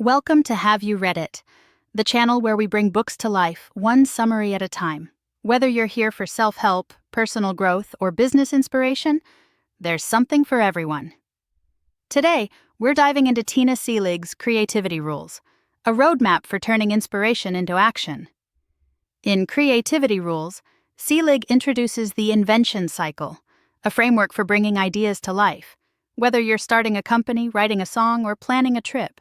Welcome to Have You Read It, the channel where we bring books to life, one summary at a time. Whether you're here for self-help, personal growth, or business inspiration, there's something for everyone. Today, we're diving into Tina Seelig's Creativity Rules, a roadmap for turning inspiration into action. In Creativity Rules, Seelig introduces the invention cycle, a framework for bringing ideas to life, whether you're starting a company, writing a song, or planning a trip.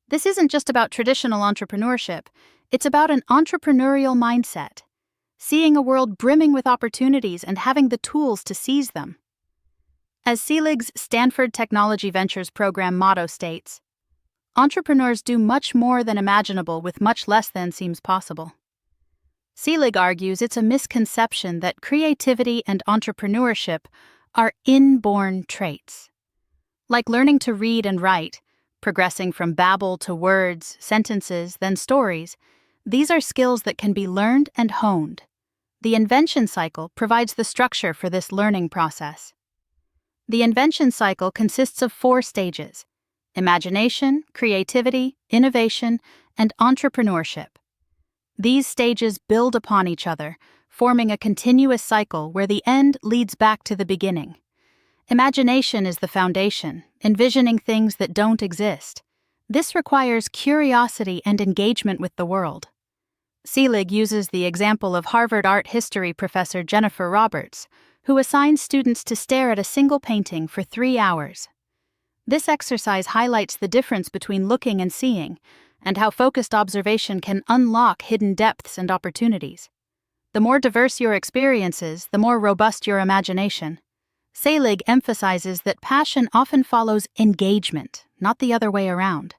This isn't just about traditional entrepreneurship, it's about an entrepreneurial mindset, seeing a world brimming with opportunities and having the tools to seize them. As Seelig's Stanford Technology Ventures program motto states, entrepreneurs do much more than imaginable with much less than seems possible. Seelig argues it's a misconception that creativity and entrepreneurship are inborn traits. Like learning to read and write, progressing from babble to words, sentences, then stories, these are skills that can be learned and honed. The invention cycle provides the structure for this learning process. The invention cycle consists of 4 stages: imagination, creativity, innovation, and entrepreneurship. These stages build upon each other, forming a continuous cycle where the end leads back to the beginning. Imagination is the foundation, envisioning things that don't exist. This requires curiosity and engagement with the world. Seelig uses the example of Harvard art history professor Jennifer Roberts, who assigns students to stare at a single painting for 3 hours. This exercise highlights the difference between looking and seeing, and how focused observation can unlock hidden depths and opportunities. The more diverse your experiences, the more robust your imagination. Seelig emphasizes that passion often follows engagement, not the other way around.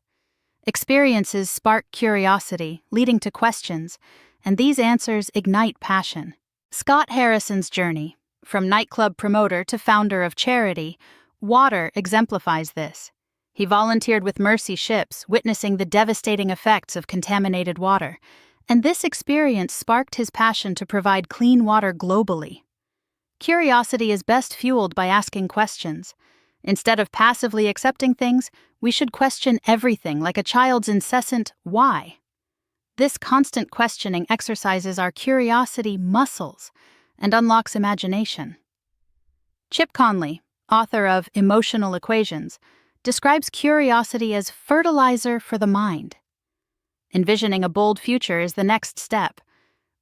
Experiences spark curiosity, leading to questions, and these answers ignite passion. Scott Harrison's journey, from nightclub promoter to founder of charity, Water, exemplifies this. He volunteered with Mercy Ships, witnessing the devastating effects of contaminated water, and this experience sparked his passion to provide clean water globally. Curiosity is best fueled by asking questions. Instead of passively accepting things, we should question everything like a child's incessant why. This constant questioning exercises our curiosity muscles and unlocks imagination. Chip Conley, author of Emotional Equations, describes curiosity as fertilizer for the mind. Envisioning a bold future is the next step.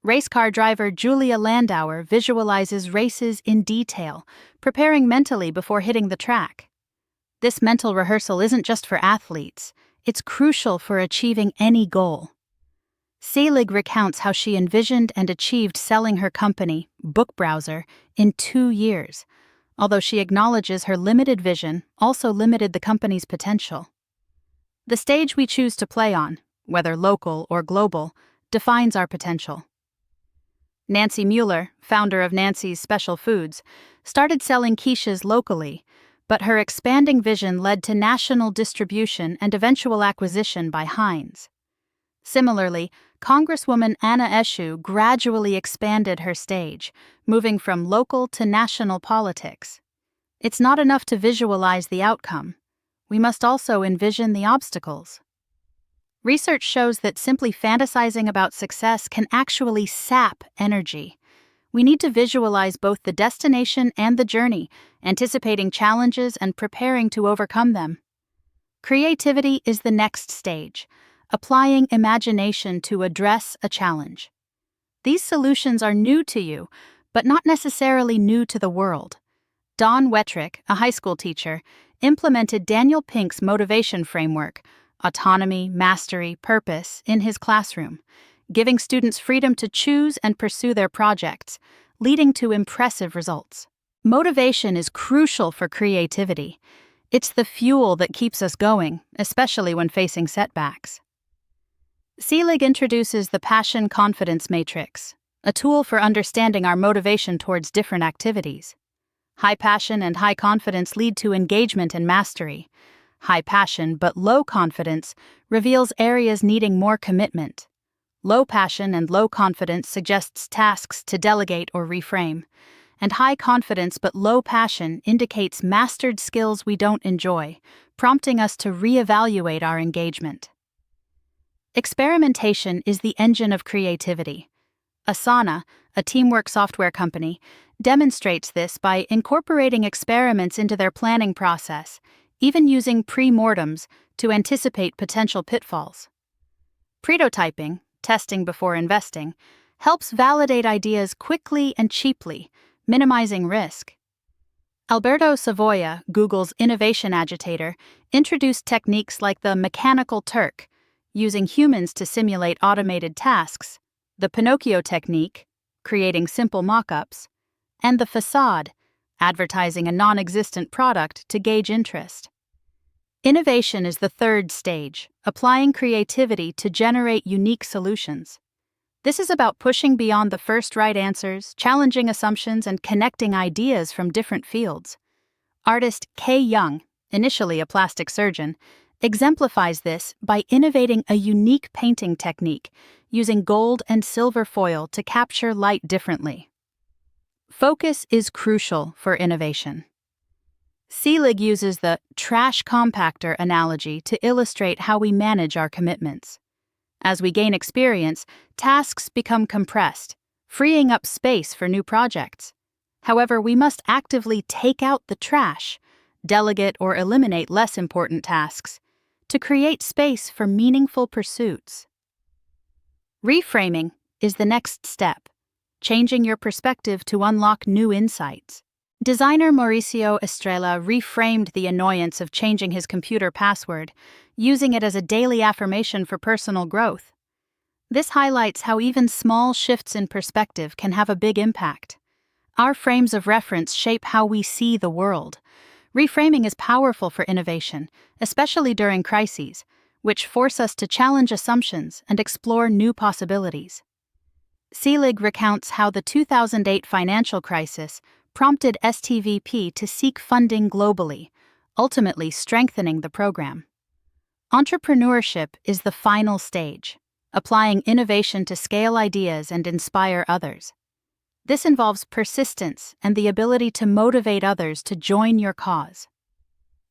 Race car driver Julia Landauer visualizes races in detail, preparing mentally before hitting the track. This mental rehearsal isn't just for athletes, it's crucial for achieving any goal. Seelig recounts how she envisioned and achieved selling her company, Book Browser, in 2 years, although she acknowledges her limited vision also limited the company's potential. The stage we choose to play on, whether local or global, defines our potential. Nancy Mueller, founder of Nancy's Special Foods, started selling quiches locally, but her expanding vision led to national distribution and eventual acquisition by Heinz. Similarly, Congresswoman Anna Eshoo gradually expanded her stage, moving from local to national politics. It's not enough to visualize the outcome. We must also envision the obstacles. Research shows that simply fantasizing about success can actually sap energy. We need to visualize both the destination and the journey, anticipating challenges and preparing to overcome them. Creativity is the next stage, applying imagination to address a challenge. These solutions are new to you, but not necessarily new to the world. Don Wettrick, a high school teacher, implemented Daniel Pink's motivation framework, autonomy, mastery, purpose, in his classroom, giving students freedom to choose and pursue their projects, leading to impressive results. Motivation is crucial for creativity. It's the fuel that keeps us going, especially when facing setbacks. Seelig introduces the Passion Confidence Matrix, a tool for understanding our motivation towards different activities. High passion and high confidence lead to engagement and mastery. High passion but low confidence reveals areas needing more commitment. Low passion and low confidence suggests tasks to delegate or reframe. And high confidence but low passion indicates mastered skills we don't enjoy, prompting us to reevaluate our engagement. Experimentation is the engine of creativity. Asana, a teamwork software company, demonstrates this by incorporating experiments into their planning process, even using pre-mortems to anticipate potential pitfalls. Prototyping, testing before investing, helps validate ideas quickly and cheaply, minimizing risk. Alberto Savoia, Google's innovation agitator, introduced techniques like the mechanical Turk, using humans to simulate automated tasks, the Pinocchio technique, creating simple mock-ups, and the facade, advertising a non-existent product to gauge interest. Innovation is the third stage, applying creativity to generate unique solutions. This is about pushing beyond the first right answers, challenging assumptions, and connecting ideas from different fields. Artist Kay Young, initially a plastic surgeon, exemplifies this by innovating a unique painting technique using gold and silver foil to capture light differently. Focus is crucial for innovation. Seelig uses the trash compactor analogy to illustrate how we manage our commitments. As we gain experience, tasks become compressed, freeing up space for new projects. However, we must actively take out the trash, delegate or eliminate less important tasks, to create space for meaningful pursuits. Reframing is the next step, changing your perspective to unlock new insights. Designer Mauricio Estrella reframed the annoyance of changing his computer password, using it as a daily affirmation for personal growth. This highlights how even small shifts in perspective can have a big impact. Our frames of reference shape how we see the world. Reframing is powerful for innovation, especially during crises, which force us to challenge assumptions and explore new possibilities. Seelig recounts how the 2008 financial crisis prompted STVP to seek funding globally, ultimately strengthening the program. Entrepreneurship is the final stage, applying innovation to scale ideas and inspire others. This involves persistence and the ability to motivate others to join your cause.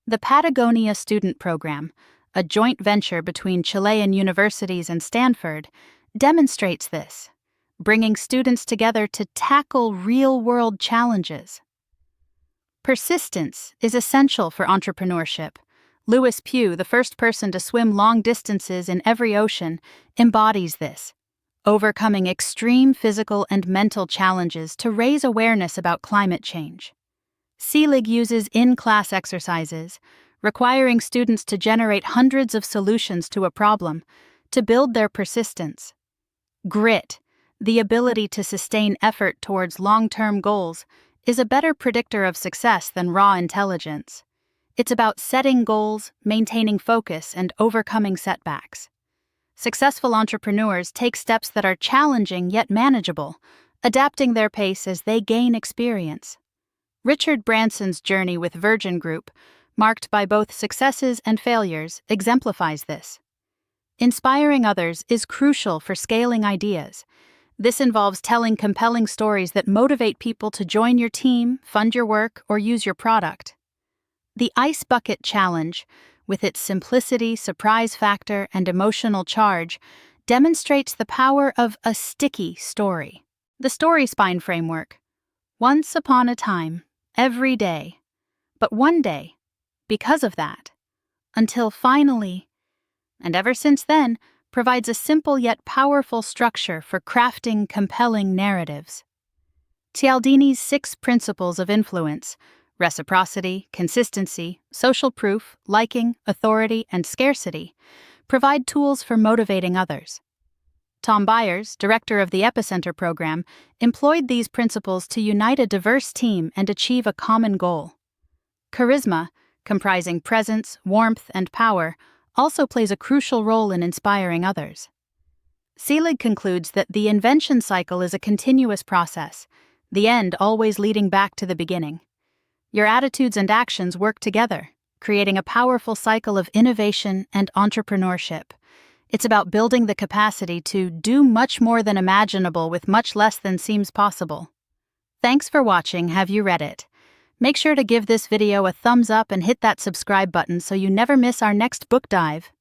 The Patagonia Student Program, a joint venture between Chilean universities and Stanford, demonstrates this, bringing students together to tackle real-world challenges. Persistence is essential for entrepreneurship. Lewis Pugh, the first person to swim long distances in every ocean, embodies this, overcoming extreme physical and mental challenges to raise awareness about climate change. Seelig uses in-class exercises, requiring students to generate hundreds of solutions to a problem, to build their persistence. Grit, the ability to sustain effort towards long-term goals, is a better predictor of success than raw intelligence. It's about setting goals, maintaining focus, and overcoming setbacks. Successful entrepreneurs take steps that are challenging yet manageable, adapting their pace as they gain experience. Richard Branson's journey with Virgin Group, marked by both successes and failures, exemplifies this. Inspiring others is crucial for scaling ideas. This involves telling compelling stories that motivate people to join your team, fund your work, or use your product. The Ice Bucket Challenge, with its simplicity, surprise factor, and emotional charge, demonstrates the power of a sticky story. The Story Spine Framework. Once upon a time, every day, but one day, because of that, until finally, and ever since then, provides a simple yet powerful structure for crafting compelling narratives. Cialdini's 6 principles of influence, reciprocity, consistency, social proof, liking, authority, and scarcity, provide tools for motivating others. Tom Byers, director of the Epicenter program, employed these principles to unite a diverse team and achieve a common goal. Charisma, comprising presence, warmth, and power, also plays a crucial role in inspiring others. Seelig concludes that the invention cycle is a continuous process, the end always leading back to the beginning. Your attitudes and actions work together, creating a powerful cycle of innovation and entrepreneurship. It's about building the capacity to do much more than imaginable with much less than seems possible. Thanks for watching. Have you read it? Make sure to give this video a thumbs up and hit that subscribe button so you never miss our next book dive.